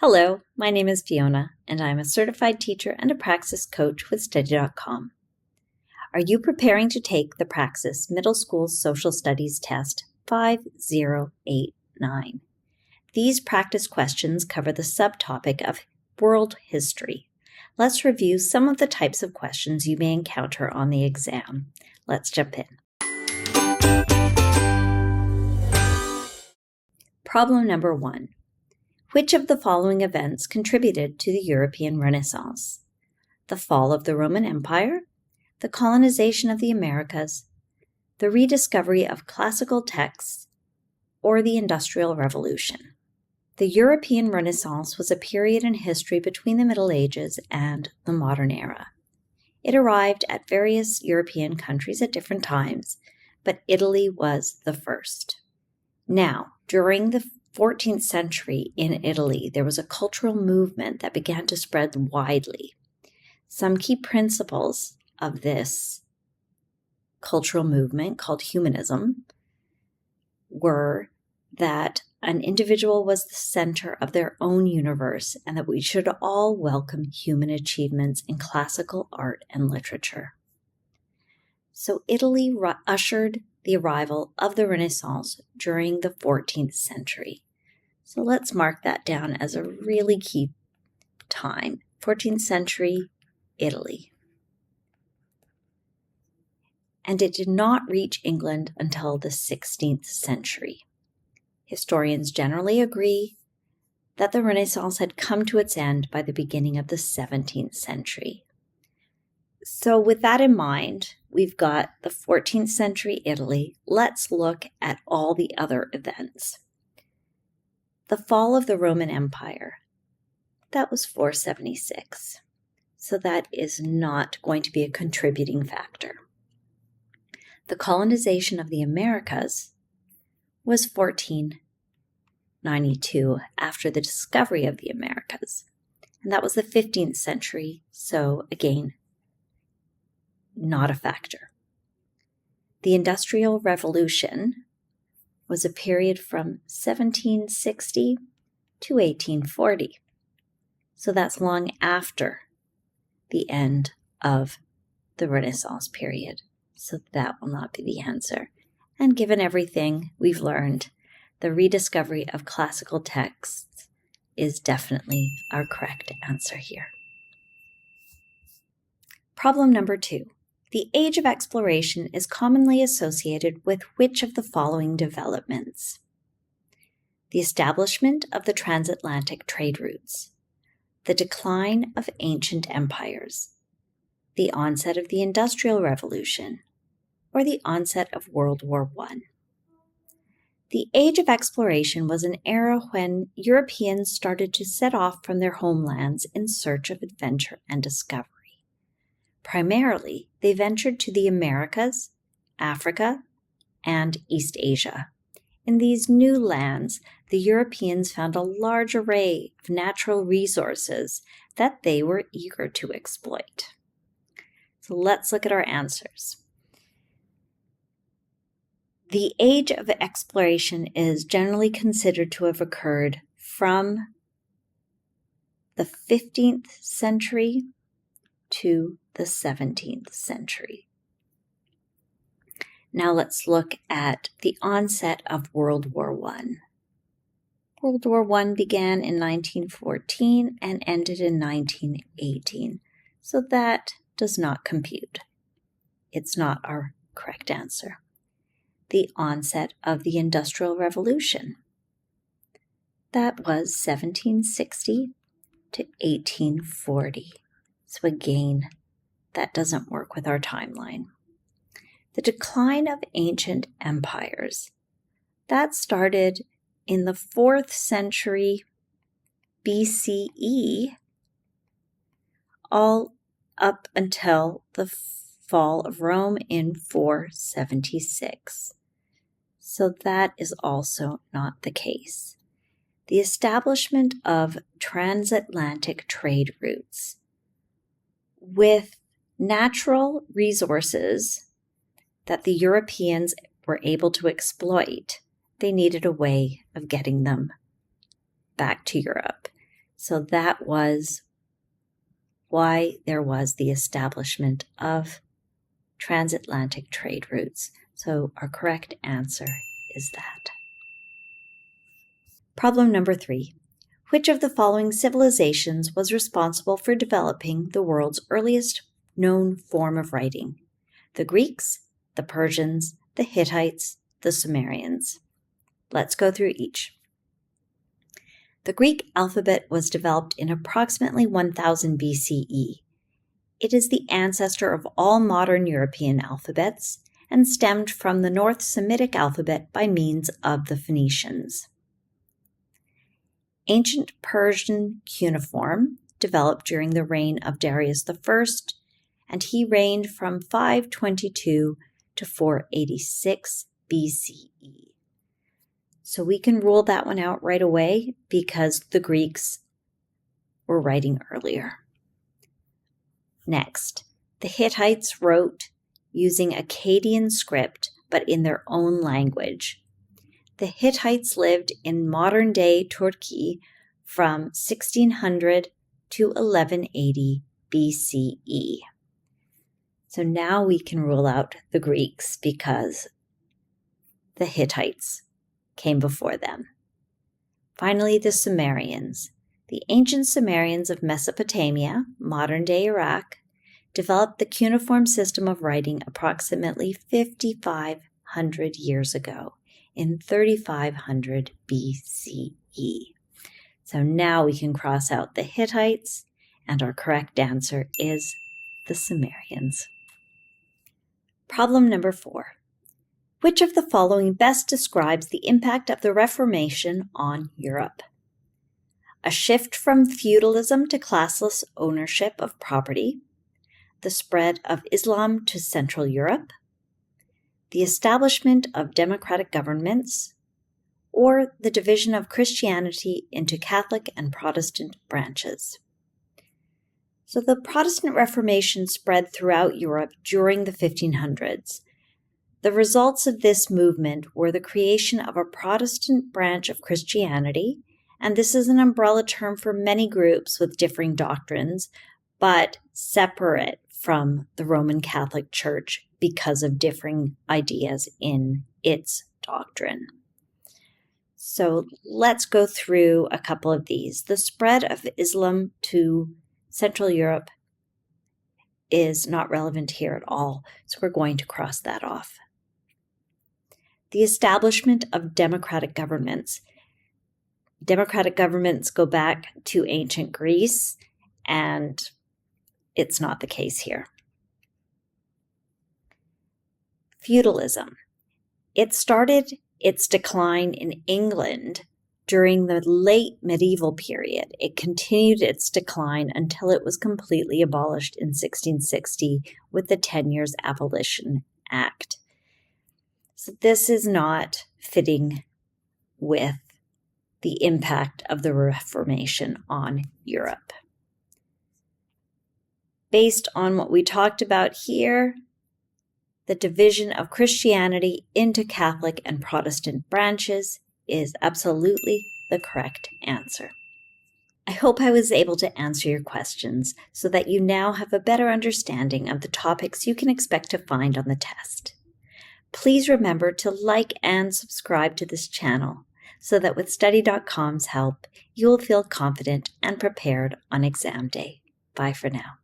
Hello, my name is Fiona, and I'm a certified teacher and a Praxis coach with Study.com. Are you preparing to take the Praxis Middle School Social Studies Test 5089? These practice questions cover the subtopic of world history. Let's review some of the types of questions you may encounter on the exam. Let's jump in. Problem number 1. Which of the following events contributed to the European Renaissance? The fall of the Roman Empire, the colonization of the Americas, the rediscovery of classical texts, or the Industrial Revolution? The European Renaissance was a period in history between the Middle Ages and the modern era. It arrived at various European countries at different times, but Italy was the first. Now, during the 14th century in Italy, there was a cultural movement that began to spread widely. Some key principles of this cultural movement, called humanism, were that an individual was the center of their own universe and that we should all welcome human achievements in classical art and literature. So Italy ushered the arrival of the Renaissance during the 14th century. So let's mark that down as a really key time. 14th century, Italy. And it did not reach England until the 16th century. Historians generally agree that the Renaissance had come to its end by the beginning of the 17th century. So with that in mind, we've got the 14th century Italy. Let's look at all the other events. The fall of the Roman Empire, that was 476. So that is not going to be a contributing factor. The colonization of the Americas was 1492 after the discovery of the Americas. And that was the 15th century, so again, not a factor. The Industrial Revolution was a period from 1760 to 1840. So that's long after the end of the Renaissance period. So that will not be the answer. And given everything we've learned, the rediscovery of classical texts is definitely our correct answer here. Problem number 2. The age of exploration is commonly associated with which of the following developments? The establishment of the transatlantic trade routes, the decline of ancient empires, the onset of the Industrial Revolution, or the onset of World War I. The age of exploration was an era when Europeans started to set off from their homelands in search of adventure and discovery. Primarily, they ventured to the Americas, Africa, and East Asia. In these new lands, the Europeans found a large array of natural resources that they were eager to exploit. So let's look at our answers. The age of exploration is generally considered to have occurred from the 15th century to the 17th century. Now let's look at the onset of World War I. World War I began in 1914 and ended in 1918, so that does not compute. It's not our correct answer. The onset of the Industrial Revolution. That was 1760 to 1840. So again, that doesn't work with our timeline. The decline of ancient empires. That started in the 4th century BCE, all up until the fall of Rome in 476. So that is also not the case. The establishment of transatlantic trade routes. With natural resources that the Europeans were able to exploit, they needed a way of getting them back to Europe. So that was why there was the establishment of transatlantic trade routes. So our correct answer is that. Problem number 3. Which of the following civilizations was responsible for developing the world's earliest known form of writing? The Greeks, the Persians, the Hittites, the Sumerians. Let's go through each. The Greek alphabet was developed in approximately 1000 BCE. It is the ancestor of all modern European alphabets and stemmed from the North Semitic alphabet by means of the Phoenicians. Ancient Persian cuneiform developed during the reign of Darius I, and he reigned from 522 to 486 BCE. So we can rule that one out right away because the Greeks were writing earlier. Next, the Hittites wrote using Akkadian script, but in their own language. The Hittites lived in modern-day Turkey from 1600 to 1180 BCE. So now we can rule out the Greeks because the Hittites came before them. Finally, the Sumerians. The ancient Sumerians of Mesopotamia, modern-day Iraq, developed the cuneiform system of writing approximately 5,500 years ago in 3500 BCE. So now we can cross out the Hittites, and our correct answer is the Sumerians. Problem number 4. Which of the following best describes the impact of the Reformation on Europe? A shift from feudalism to classless ownership of property, the spread of Islam to Central Europe, the establishment of democratic governments, or the division of Christianity into Catholic and Protestant branches. So the Protestant Reformation spread throughout Europe during the 1500s. The results of this movement were the creation of a Protestant branch of Christianity, and this is an umbrella term for many groups with differing doctrines, but separate from the Roman Catholic Church because of differing ideas in its doctrine. So let's go through a couple of these. The spread of Islam to Central Europe is not relevant here at all, so we're going to cross that off. The establishment of democratic governments. Democratic governments go back to ancient Greece, and it's not the case here. Feudalism. It started its decline in England during the late medieval period. It continued its decline until it was completely abolished in 1660 with the 10 Years Abolition Act. So this is not fitting with the impact of the Reformation on Europe. Based on what we talked about here, the division of Christianity into Catholic and Protestant branches is absolutely the correct answer. I hope I was able to answer your questions so that you now have a better understanding of the topics you can expect to find on the test. Please remember to like and subscribe to this channel so that with Study.com's help, you will feel confident and prepared on exam day. Bye for now.